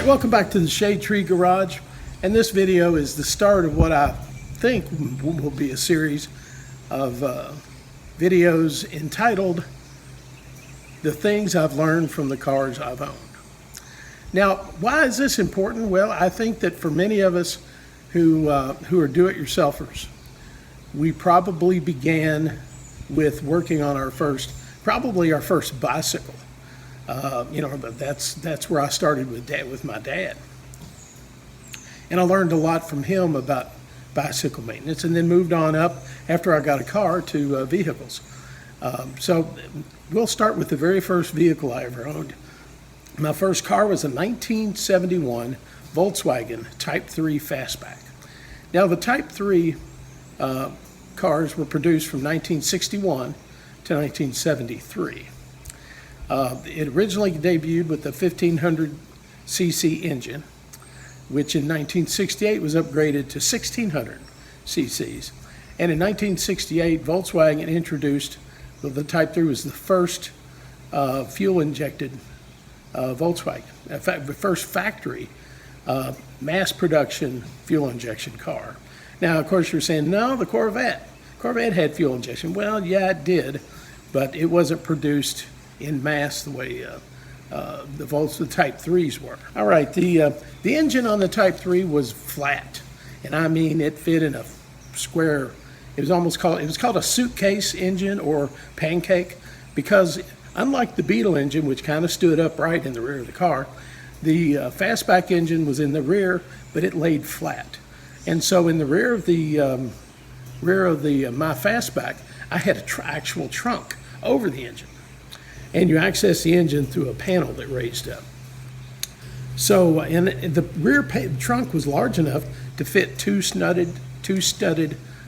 Welcome back to the Shadetree Garage, and this video is the start of what I think will be a series of videos entitled The Things I've Learned from the Cars I've Owned. Now, why is this important? Well, I think that for many of us who are do-it-yourselfers, we probably began with working on our first bicycle. But that's where I started with my dad. And I learned a lot from him about bicycle maintenance, and then moved on up after I got a car to vehicles. So we'll start with the very first vehicle I ever owned. My first car was a 1971 Volkswagen Type III Fastback. Now, the Type III cars were produced from 1961 to 1973. It originally debuted with a 1500cc engine, which in 1968 was upgraded to 1600 cc's. And in 1968, Volkswagen introduced, the Type III was the first fuel-injected Volkswagen. In fact, the first factory mass production fuel injection car. Now, of course, you're saying, no, the Corvette had fuel injection. Well, yeah, it did, but it wasn't produced in mass the way the Type IIIs were. All right, the engine on the Type III was flat, and I mean it fit in a square. It was called a suitcase engine or pancake, because unlike the Beetle engine, which kind of stood upright in the rear of the car, the Fastback engine was in the rear, but it laid flat. And so in the rear of my Fastback, I had an actual trunk over the engine. And you access the engine through a panel that raised up. So, and the rear trunk was large enough to fit two studded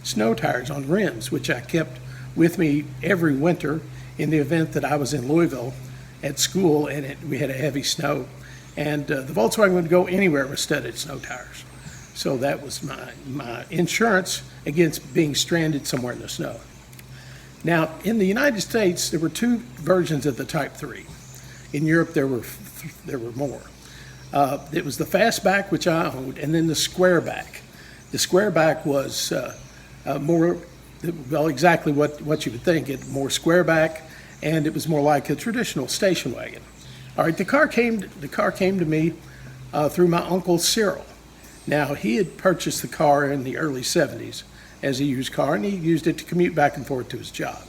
snow tires on rims, which I kept with me every winter in the event that I was in Louisville at school and we had a heavy snow. And the Volkswagen would go anywhere with studded snow tires. So that was my insurance against being stranded somewhere in the snow. Now, in the United States, there were two versions of the Type III. In Europe, there were more. It was the Fastback, which I owned, and then the Squareback. The Squareback was exactly what you would think. More squareback, and it was more like a traditional station wagon. All right, the car came to me through my Uncle Cyril. Now, he had purchased the car in the early 70s as a used car, and he used it to commute back and forth to his job.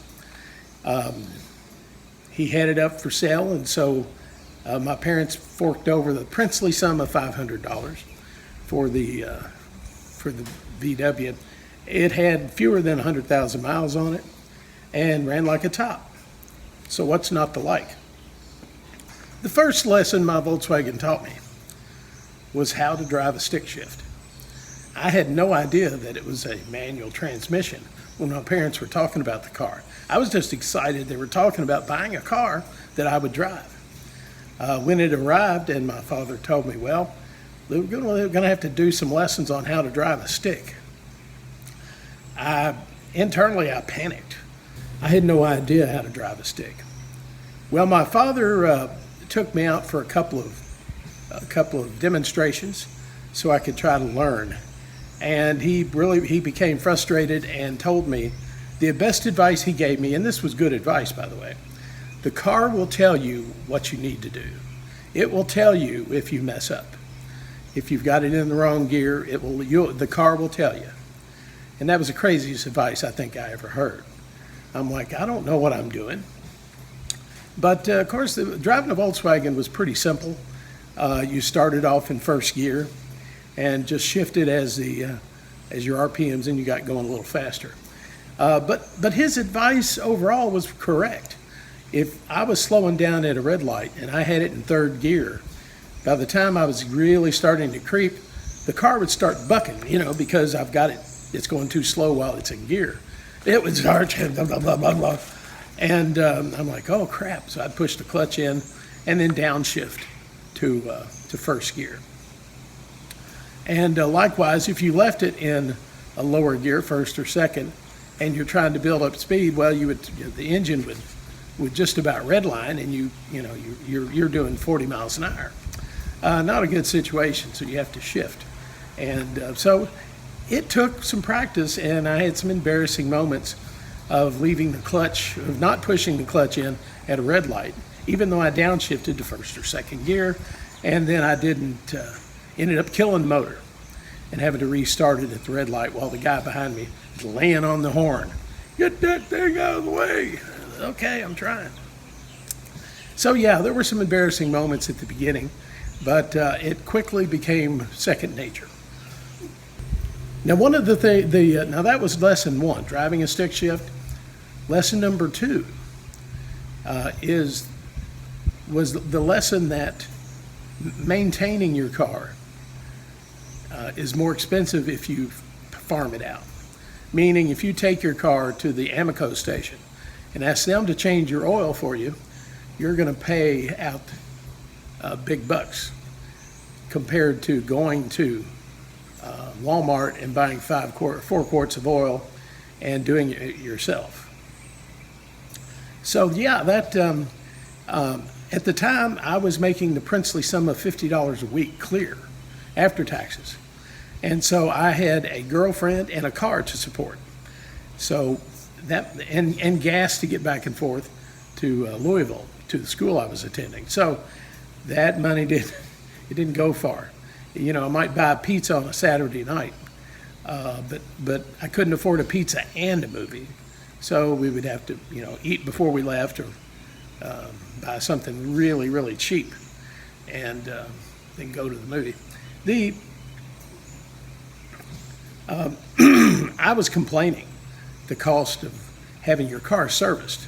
He had it up for sale, and so my parents forked over the princely sum of $500 for the VW. It had fewer than 100,000 miles on it and ran like a top. So what's not to like? The first lesson my Volkswagen taught me was how to drive a stick shift. I had no idea that it was a manual transmission when my parents were talking about the car. I was just excited they were talking about buying a car that I would drive. When it arrived and my father told me, well, we're going to have to do some lessons on how to drive a stick. Internally, I panicked. I had no idea how to drive a stick. Well, my father took me out for a couple of demonstrations so I could try to learn. And he became frustrated and told me the best advice he gave me, and this was good advice, by the way: the car will tell you what you need to do. It will tell you if you mess up. If you've got it in the wrong gear, the car will tell you. And that was the craziest advice I think I ever heard. I'm like, I don't know what I'm doing. But of course, driving a Volkswagen was pretty simple. You started off in first gear and just shifted as your RPMs, and you got going a little faster. But his advice overall was correct. If I was slowing down at a red light and I had it in third gear, by the time I was really starting to creep, the car would start bucking, because I've got it's going too slow while it's in gear. It would start, blah, blah, blah, blah, blah. And I'm like, oh crap. So I'd push the clutch in and then downshift to first gear. And likewise, if you left it in a lower gear, first or second, and you're trying to build up speed, well, the engine would just about redline, and you're doing 40 miles an hour. not a good situation, so you have to shift. And so it took some practice, and I had some embarrassing moments of leaving the clutch, of not pushing the clutch in at a red light, even though I downshifted to first or second gear, and then I didn't, ended up killing the motor and having to restart it at the red light while the guy behind me is laying on the horn. Get that thing out of the way. Okay, I'm trying. So yeah, there were some embarrassing moments at the beginning, but it quickly became second nature. Now, one of the things, now that was lesson one, driving a stick shift. Lesson number two was the lesson that maintaining your car is more expensive if you farm it out. Meaning, if you take your car to the Amoco station and ask them to change your oil for you, you're going to pay out big bucks compared to going to Walmart and buying 4 quarts of oil and doing it yourself. So yeah, that at the time I was making the princely sum of $50 a week clear after taxes, and so I had a girlfriend and a car to support. So that and gas to get back and forth to Louisville to the school I was attending. So that money didn't go far. You know, I might buy a pizza on a Saturday night, but I couldn't afford a pizza and a movie. So we would have to, you know, eat before we left or buy something really, really cheap and then go to the movie. I was complaining the cost of having your car serviced.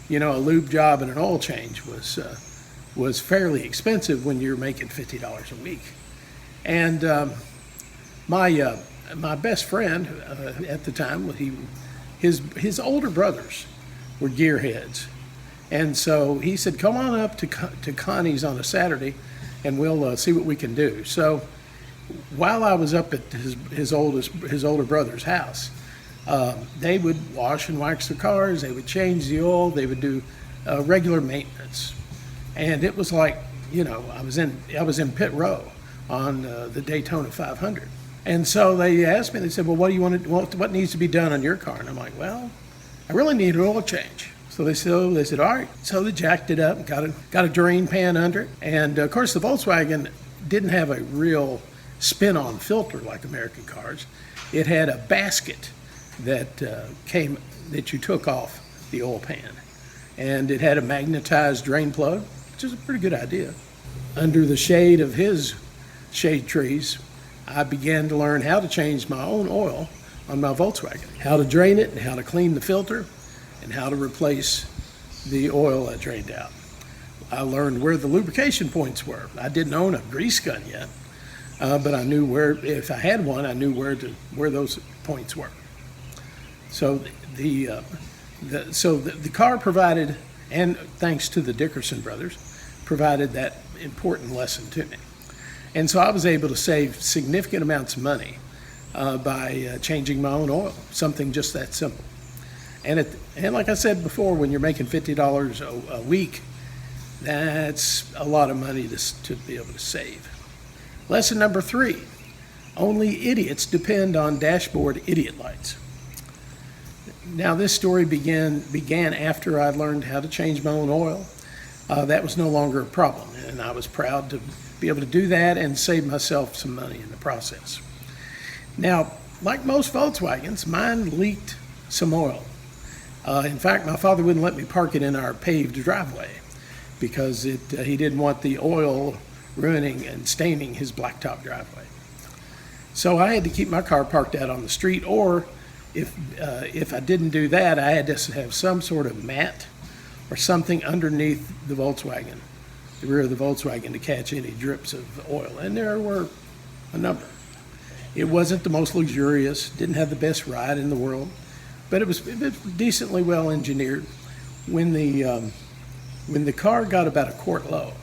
You know, a lube job and an oil change was fairly expensive when you're making $50 a week. And my best friend at the time, his older brothers were gearheads, and so he said, "Come on up to Connie's on a Saturday, and we'll see what we can do." So while I was up at his older brother's house, they would wash and wax their cars. They would change the oil. They would do regular maintenance, and it was like, you know, I was in pit row on the Daytona 500. And so they asked me, they said, "Well, what do you want to, what needs to be done on your car?" And I'm like, "Well, I really need an oil change." So they said, "All right." So they jacked it up and got a drain pan under it. And of course the Volkswagen didn't have a real spin-on filter like American cars. It had a basket that that you took off the oil pan. And it had a magnetized drain plug, which is a pretty good idea. Under the shade of his shade trees, I began to learn how to change my own oil on my Volkswagen, how to drain it and how to clean the filter and how to replace the oil I drained out. I learned where the lubrication points were. I didn't own a grease gun yet, but I knew where, if I had one, I knew where those points were. So the car provided, and thanks to the Dickerson brothers, provided that important lesson to me. And so I was able to save significant amounts of money by changing my own oil, something just that simple. And like I said before, when you're making $50 a week, that's a lot of money to be able to save. Lesson number 3, only idiots depend on dashboard idiot lights. Now this story began after I learned how to change my own oil. That was no longer a problem, and I was proud to be able to do that and save myself some money in the process. Now, like most Volkswagens, mine leaked some oil. In fact, my father wouldn't let me park it in our paved driveway because he didn't want the oil ruining and staining his blacktop driveway. So I had to keep my car parked out on the street, or if I didn't do that, I had to have some sort of mat or something underneath the Volkswagen, the rear of the Volkswagen, to catch any drips of oil. And there were a number. It wasn't the most luxurious, didn't have the best ride in the world, but it was decently well engineered. When the car got about a quart low,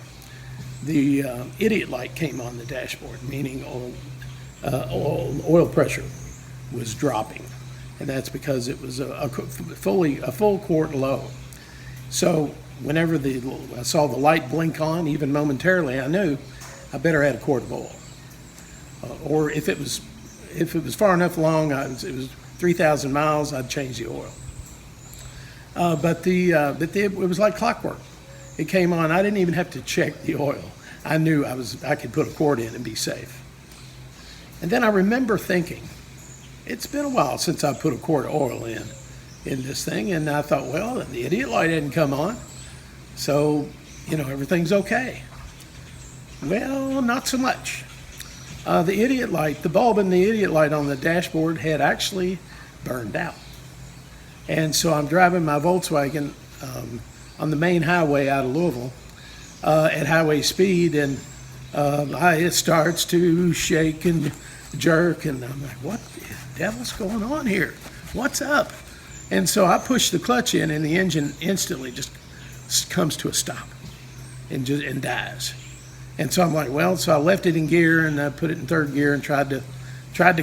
the idiot light came on the dashboard, meaning oil pressure was dropping, and that's because it was a full quart low. So whenever I saw the light blink on, even momentarily, I knew I better add a quart of oil. Or if it was far enough along, it was 3,000 miles, I'd change the oil. But it was like clockwork. It came on. I didn't even have to check the oil. I knew I could put a quart in and be safe. And then I remember thinking, it's been a while since I put a quart of oil in this thing, and I thought, well, the idiot light hadn't come on, so everything's okay. Well, not so much. The idiot light, the bulb in the idiot light on the dashboard had actually burned out. And so I'm driving my Volkswagen on the main highway out of Louisville at highway speed, and it starts to shake and jerk, and I'm like, what the devil's going on here? What's up? And so I push the clutch in, and the engine instantly just comes to a stop and dies. And so I'm like, well, so I left it in gear and I put it in third gear and tried to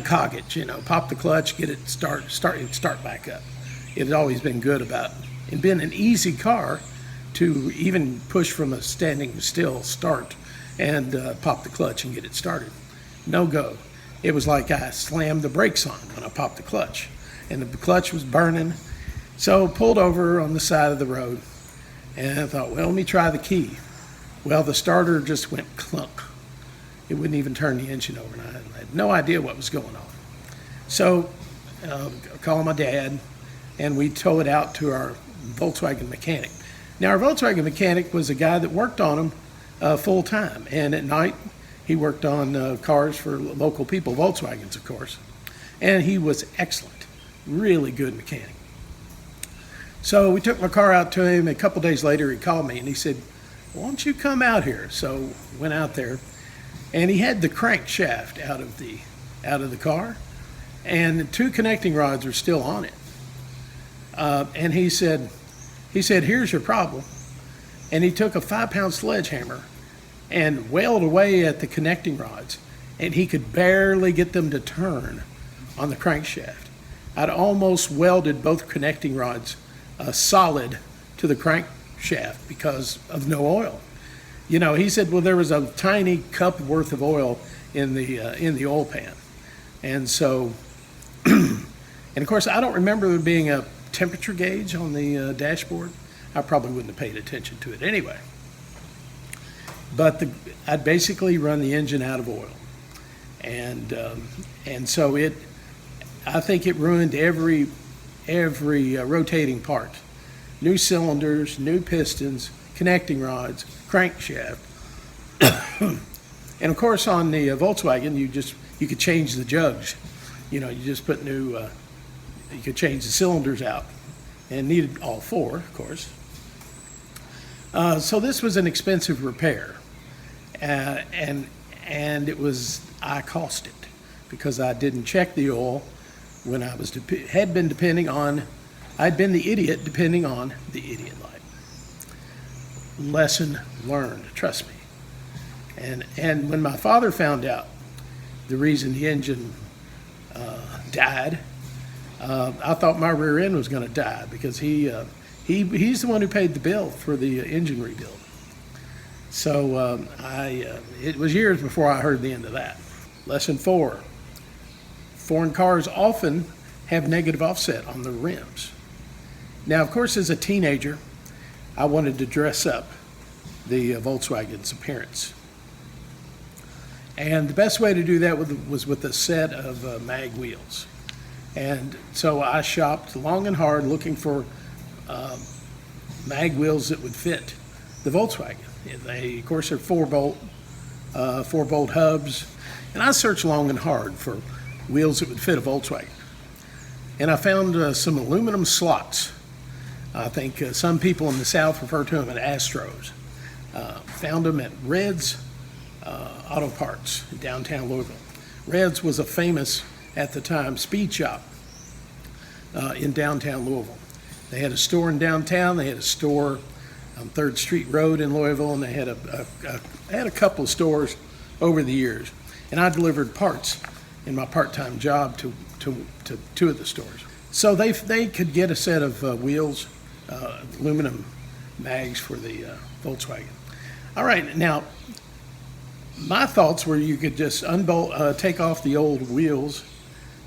cog it, pop the clutch, get it start back up. It had always been good about it been an easy car to even push from a standing still start and pop the clutch and get it started. No go. It was like I slammed the brakes on when I popped the clutch, and the clutch was burning. So pulled over on the side of the road, and I thought, well, let me try the key. Well, the starter just went clunk. It wouldn't even turn the engine over, and I had no idea what was going on. So I called my dad, and we tow it out to our Volkswagen mechanic. Now, our Volkswagen mechanic was a guy that worked on them full time, and at night he worked on cars for local people, Volkswagens, of course. And he was excellent, really good mechanic. So we took my car out to him. A couple days later, he called me and he said, "Why don't you come out here?" So went out there, and he had the crankshaft out of the car, and the two connecting rods were still on it. And he said, "Here's your problem." And he took a 5-pound sledgehammer and wailed away at the connecting rods, and he could barely get them to turn on the crankshaft. I'd almost welded both connecting rods solid to the crankshaft because of no oil. He said, well, there was a tiny cup worth of oil in the oil pan. And so, and of course, I don't remember there being a temperature gauge on the dashboard. I probably wouldn't have paid attention to it anyway. But I'd basically run the engine out of oil. And so I think it ruined every rotating part. New cylinders, new pistons, connecting rods, crankshaft. And of course on the Volkswagen, you could change the jugs. You just put you could change the cylinders out, and needed all four, of course. So this was an expensive repair, and I cost it because I didn't check the oil when I had been depending on. I'd been the idiot depending on the idiot light. Lesson learned, trust me. And when my father found out the reason the engine died, I thought my rear end was going to die because he's the one who paid the bill for the engine rebuild. So it was years before I heard the end of that. Lesson 4. Foreign cars often have negative offset on the rims. Now, of course, as a teenager, I wanted to dress up the Volkswagen's appearance. And the best way to do that was with a set of mag wheels. And so I shopped long and hard looking for mag wheels that would fit the Volkswagen. They, of course, are 4-bolt hubs. And I searched long and hard for wheels that would fit a Volkswagen. And I found some aluminum slots. I think some people in the South refer to them as Astros. Found them at Red's Auto Parts in downtown Louisville. Red's was a famous, at the time, speed shop in downtown Louisville. They had a store in downtown. They had a store on 3rd Street Road in Louisville, and they had a couple of stores over the years. And I delivered parts in my part-time job to 2 of the stores. So they could get a set of wheels, aluminum mags for the Volkswagen. All right, now my thoughts were you could just unbolt, take off the old wheels,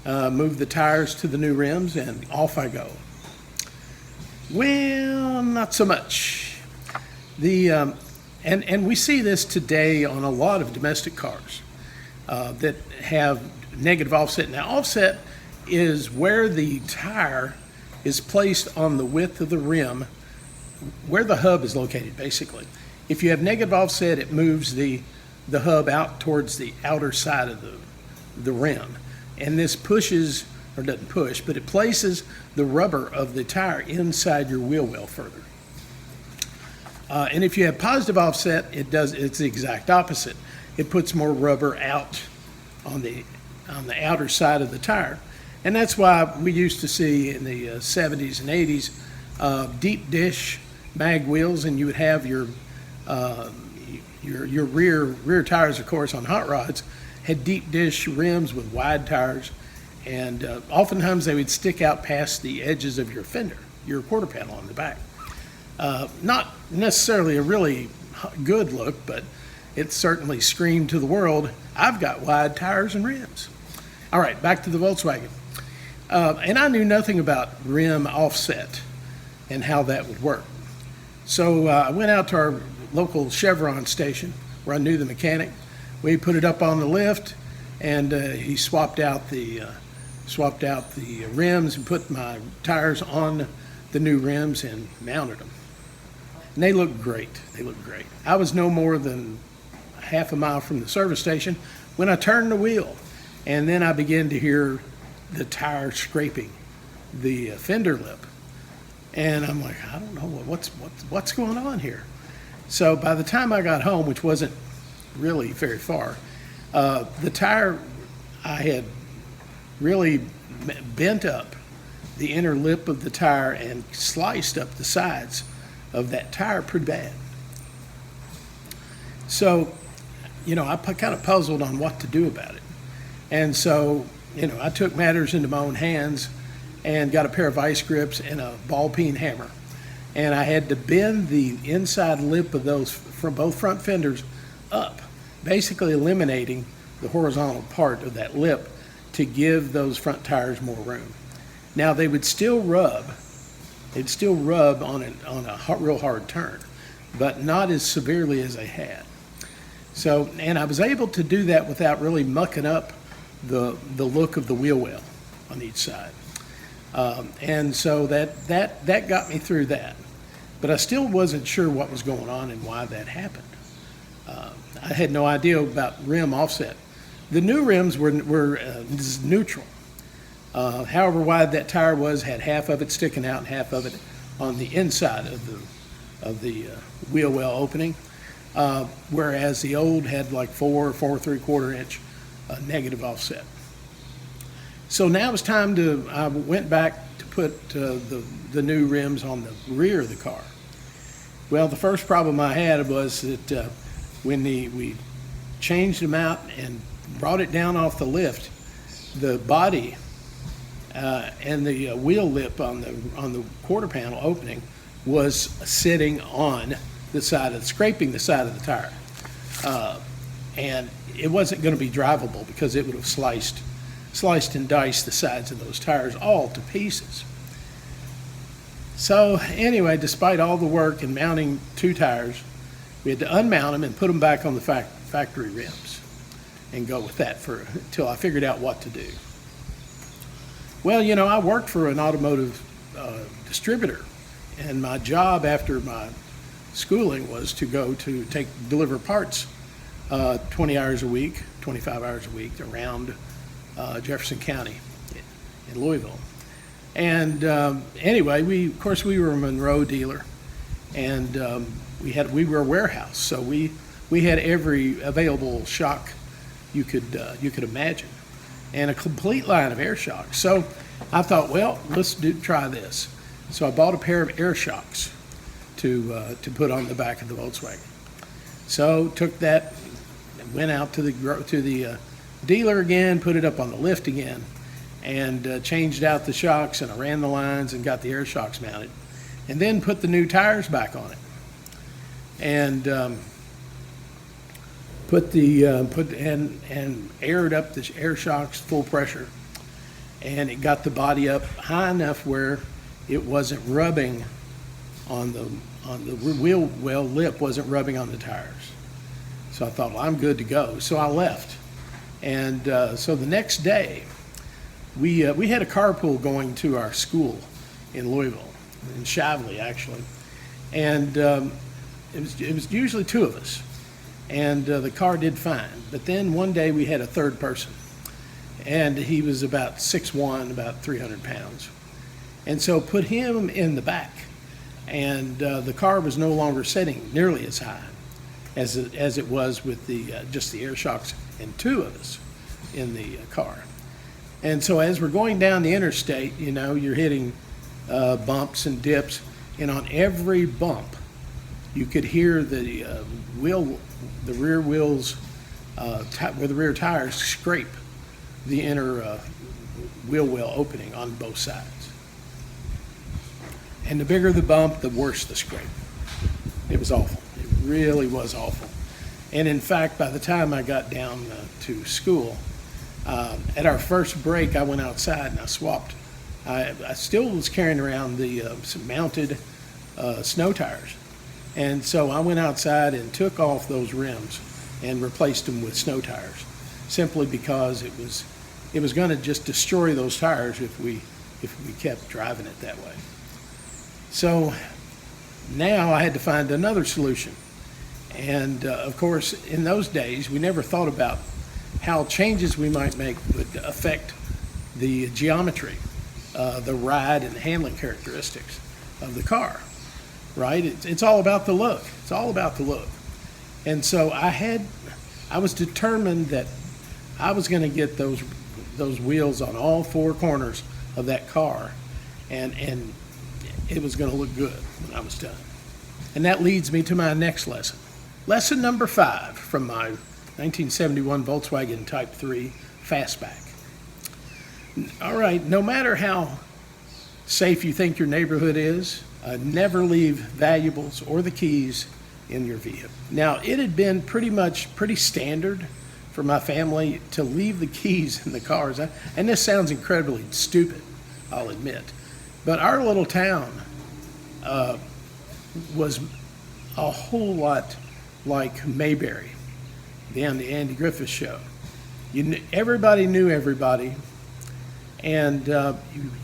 move the tires to the new rims, and off I go. Well, not so much. And we see this today on a lot of domestic cars that have negative offset. Now, offset is where the tire is placed on the width of the rim, where the hub is located, basically. If you have negative offset, it moves the hub out towards the outer side of the rim. And this pushes, or doesn't push, but it places the rubber of the tire inside your wheel well further. And if you have positive offset, it's the exact opposite. It puts more rubber out on the outer side of the tire. And that's why we used to see in the 70s and 80s deep dish mag wheels, and you would have your rear tires, of course, on hot rods had deep dish rims with wide tires, and oftentimes they would stick out past the edges of your fender, your quarter panel on the back. Not necessarily a really good look, but it certainly screamed to the world, I've got wide tires and rims. All right, back to the Volkswagen. And I knew nothing about rim offset and how that would work. So I went out to our local Chevron station where I knew the mechanic. We put it up on the lift, and he swapped out the rims and put my tires on the new rims and mounted them. And they looked great. They looked great. I was no more than half a mile from the service station when I turned the wheel, and then I began to hear the tire scraping the fender lip. And I'm like, I don't know what's going on here. So by the time I got home, which wasn't really very far, the tire, I had really bent up the inner lip of the tire and sliced up the sides of that tire pretty bad. So, I kind of puzzled on what to do about it. And so, I took matters into my own hands and got a pair of vice grips and a ball peen hammer. And I had to bend the inside lip of those from both front fenders up, basically eliminating the horizontal part of that lip to give those front tires more room. Now they would still rub. They'd still rub on a real hard turn, but not as severely as they had. So, and I was able to do that without really mucking up the look of the wheel well on each side. And so that got me through that. But I still wasn't sure what was going on and why that happened. I had no idea about rim offset. The new rims were neutral. However wide that tire was, had half of it sticking out and half of it on the inside of the wheel well opening, whereas the old had like 4 3/4 inch negative offset. So now it's time I went back to put the new rims on the rear of the car. Well, the first problem I had was that when we changed them out and brought it down off the lift, the body and the wheel lip on the quarter panel opening was sitting on the side scraping the side of the tire, and it wasn't going to be drivable because it would have sliced and diced the sides of those tires all to pieces. So anyway, despite all the work in mounting 2 tires, we had to unmount them and put them back on the factory rims and go with that until I figured out what to do. Well, I worked for an automotive distributor, and my job after my schooling was to go to deliver parts 20 hours a week, 25 hours a week around Jefferson County in Louisville. And anyway, we were a Monroe dealer, and we were a warehouse, so we had every available shock you could imagine, and a complete line of air shocks. So I thought, well, let's try this. So I bought a pair of air shocks to put on the back of the Volkswagen. So took that, went out to the dealer again, put it up on the lift again, and changed out the shocks, and I ran the lines and got the air shocks mounted, and then put the new tires back on it. And put the and aired up the air shocks full pressure, and it got the body up high enough where it wasn't rubbing on the wheel well lip wasn't rubbing on the tires. So I thought, well, I'm good to go. So I left, and so the next day we had a carpool going to our school in Louisville, in Shively actually, and it was usually two of us, and the car did fine. But then one day we had a third person, and he was about 6'1", about 300 pounds, and so put him in the back, and the car was no longer setting nearly as high as it was with the just the air shocks and two of us in the car. And so as we're going down the interstate, you know, you're hitting bumps and dips, and on every bump you could hear the rear wheels where the rear tires scrape the inner wheel well opening on both sides. And the bigger the bump, the worse the scrape. It was awful. It really was awful. And in fact, by the time I got down to school, at our first break, I went outside and I swapped. I still was carrying around the some mounted snow tires. And so I went outside and took off those rims and replaced them with snow tires, simply because it was going to just destroy those tires if we kept driving it that way. So now I had to find another solution. And of course, in those days, we never thought about how changes we might make would affect the geometry, the ride and handling characteristics of the car, right? It's all about the look. It's all about the look. And so I was determined that I was going to get those wheels on all four corners of that car, and it was going to look good when I was done. And that leads me to my next lesson. Lesson number 5 from my 1971 Volkswagen Type III Fastback. All right, no matter how safe you think your neighborhood is, never leave valuables or the keys in your vehicle. Now, it had been pretty standard for my family to leave the keys in the cars. And this sounds incredibly stupid, I'll admit. But our little town was a whole lot like Mayberry, the Andy Griffith Show. Everybody knew everybody, and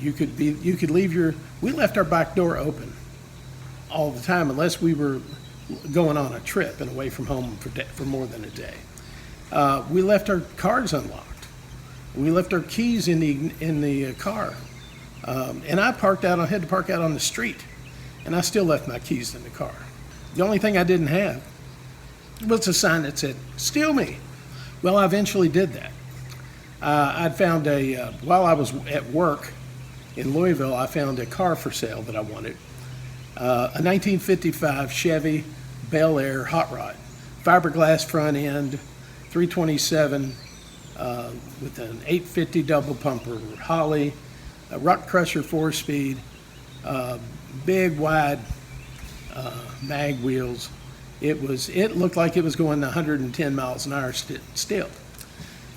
you could leave we left our back door open all the time unless we were going on a trip and away from home for more than a day. We left our cars unlocked. We left our keys in the car. And I had to park out on the street, and I still left my keys in the car. The only thing I didn't have was a sign that said, "Steal me." Well, I eventually did that. I'd found while I was at work in Louisville, I found a car for sale that I wanted. A 1955 Chevy Bel Air hot rod, fiberglass front end, 327 with an 850 double pumper Holly, a Rock Crusher 4-speed, big wide mag wheels. It looked like it was going 110 miles an hour still.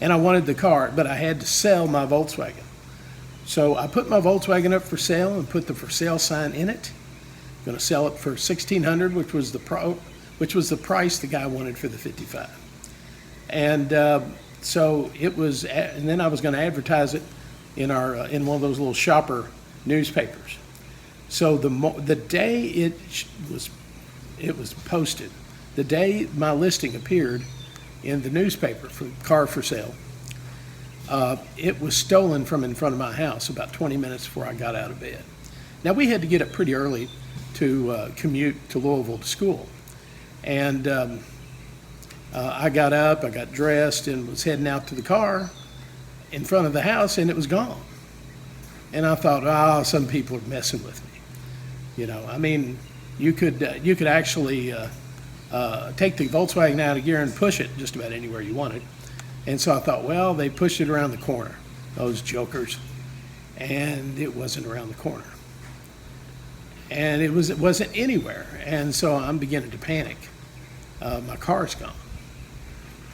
And I wanted the car, but I had to sell my Volkswagen. So I put my Volkswagen up for sale and put the for sale sign in it. I'm going to sell it for $1,600, which was the price the guy wanted for the 55. And so it was, and then I was going to advertise it in one of those little shopper newspapers. So the day it was posted, the day my listing appeared in the newspaper for car for sale, it was stolen from in front of my house about 20 minutes before I got out of bed. Now, we had to get up pretty early to commute to Louisville to school. And I got up, I got dressed, and was heading out to the car in front of the house, and it was gone. And I thought, some people are messing with me. You know, I mean, you could actually take the Volkswagen out of gear and push it just about anywhere you wanted. And so I thought, well, they pushed it around the corner, those jokers. And it wasn't around the corner. And it wasn't anywhere. And so I'm beginning to panic. My car's gone.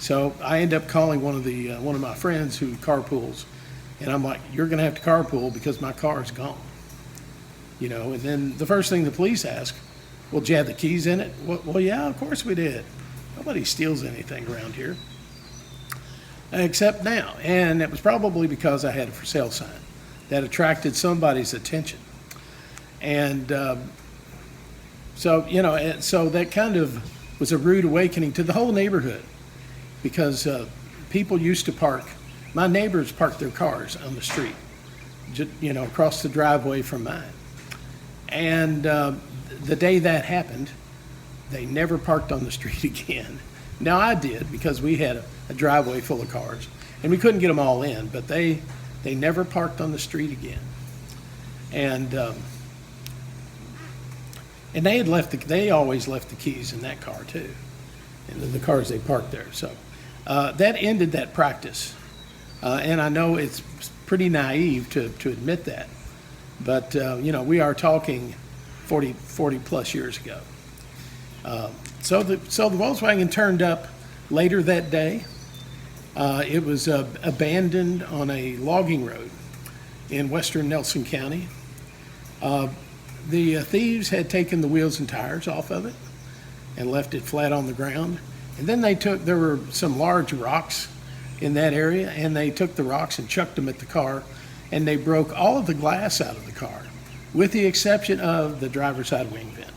So I end up calling one of my friends who carpools, and I'm like, "You're going to have to carpool because my car is gone." And then the first thing the police ask, "Well, did you have the keys in it?" Well, yeah, of course we did. Nobody steals anything around here, except now. And it was probably because I had a for sale sign that attracted somebody's attention. And so that kind of was a rude awakening to the whole neighborhood, because people used to park. My neighbors parked their cars on the street, across the driveway from mine. And the day that happened, they never parked on the street again. Now I did, because we had a driveway full of cars, and we couldn't get them all in, but they never parked on the street again. And they always left the keys in that car too, in the cars they parked there. So that ended that practice. And I know it's pretty naive to admit that, but we are talking 40 plus years ago. So the Volkswagen turned up later that day. It was abandoned on a logging road in western Nelson County. The thieves had taken the wheels and tires off of it and left it flat on the ground. And then there were some large rocks in that area, and they took the rocks and chucked them at the car, and they broke all of the glass out of the car, with the exception of the driver's side wing vent.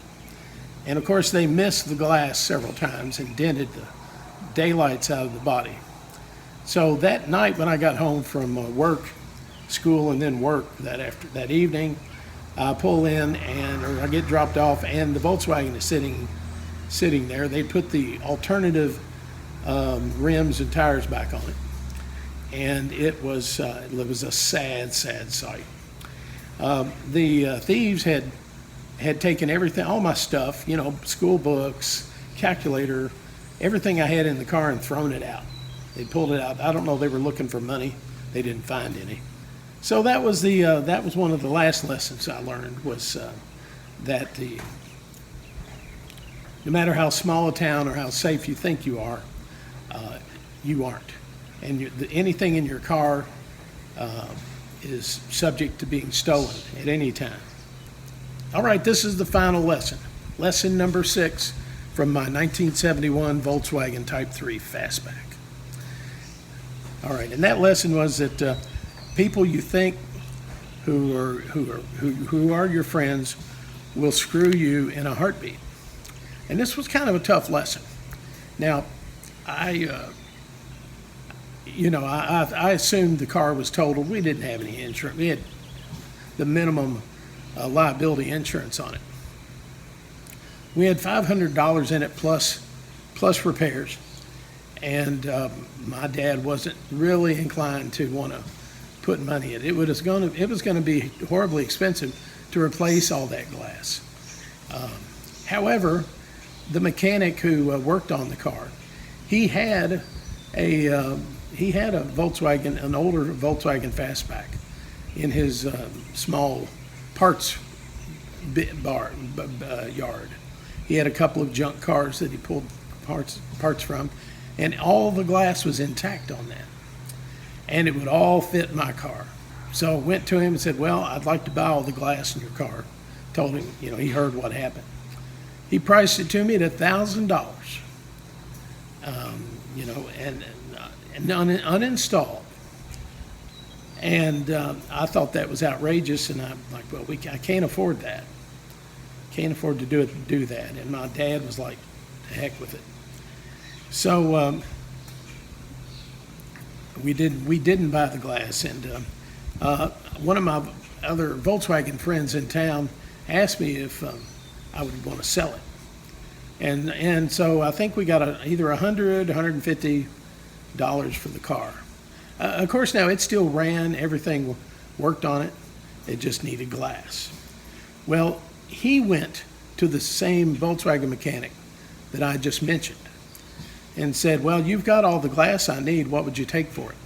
And of course, they missed the glass several times and dented the daylights out of the body. So that night when I got home from school, and then work that evening, I pull in or I get dropped off, and the Volkswagen is sitting there. They put the alternative rims and tires back on it, and it was a sad sight. The thieves had taken everything, all my stuff, school books, calculator, everything I had in the car, and thrown it out. They pulled it out. I don't know, they were looking for money. They didn't find any. So that was one of the last lessons I learned, was that no matter how small a town or how safe you think you are, you aren't. And anything in your car is subject to being stolen at any time. All right, this is the final lesson. Lesson number 6 from my 1971 Volkswagen Type III Fastback. All right, and that lesson was that people you think who are your friends will screw you in a heartbeat. And this was kind of a tough lesson. Now, I assumed the car was totaled. We didn't have any insurance. We had the minimum liability insurance on it. We had $500 in it plus repairs, and my dad wasn't really inclined to want to put money in it. It was going to be horribly expensive to replace all that glass. However, the mechanic who worked on the car, he had a Volkswagen, an older Volkswagen Fastback, in his small parts yard. He had a couple of junk cars that he pulled parts from, and all the glass was intact on that, and it would all fit my car. So I went to him and said, "Well, I'd like to buy all the glass in your car." Told him, he heard what happened. He priced it to me at $1,000, and uninstalled. And I thought that was outrageous, and I'm like, "Well, I can't afford that. Can't afford to do that." And my dad was like, "To heck with it." So we didn't buy the glass, and one of my other Volkswagen friends in town asked me if I would want to sell it, and so I think we got either $100, $150 for the car. Of course, now it still ran, everything worked on it, it just needed glass. Well, he went to the same Volkswagen mechanic that I just mentioned and said, "Well, you've got all the glass I need, what would you take for it?"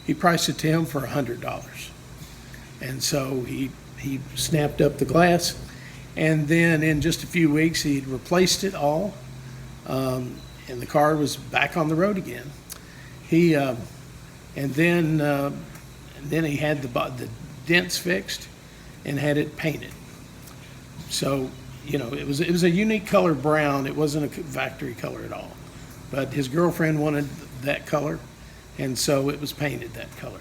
He priced it to him for $100. And so he snapped up the glass, and then in just a few weeks he'd replaced it all, and the car was back on the road again. He and then he had the dents fixed and had it painted. So, you know, it was a unique color brown. It wasn't a factory color at all. But his girlfriend wanted that color, and so it was painted that color.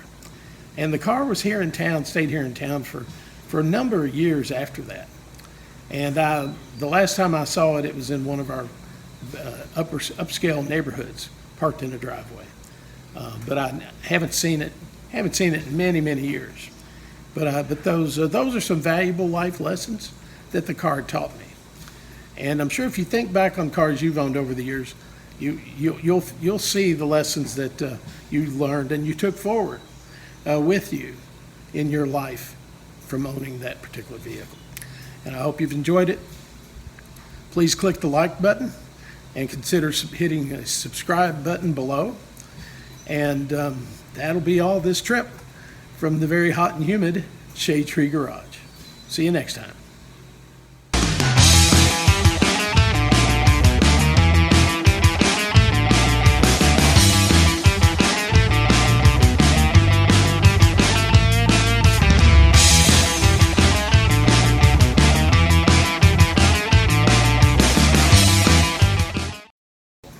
And the car was here in town, stayed here in town for a number of years after that. And the last time I saw it, it was in one of our upscale neighborhoods, parked in a driveway. But I haven't seen it in many, many years. But those are some valuable life lessons that the car taught me. And I'm sure if you think back on cars you've owned over the years, you'll see the lessons that you learned and you took forward with you in your life from owning that particular vehicle. And I hope you've enjoyed it. Please click the like button and consider hitting a subscribe button below. And that'll be all this trip from the very hot and humid Shadetree Garage. See you next time.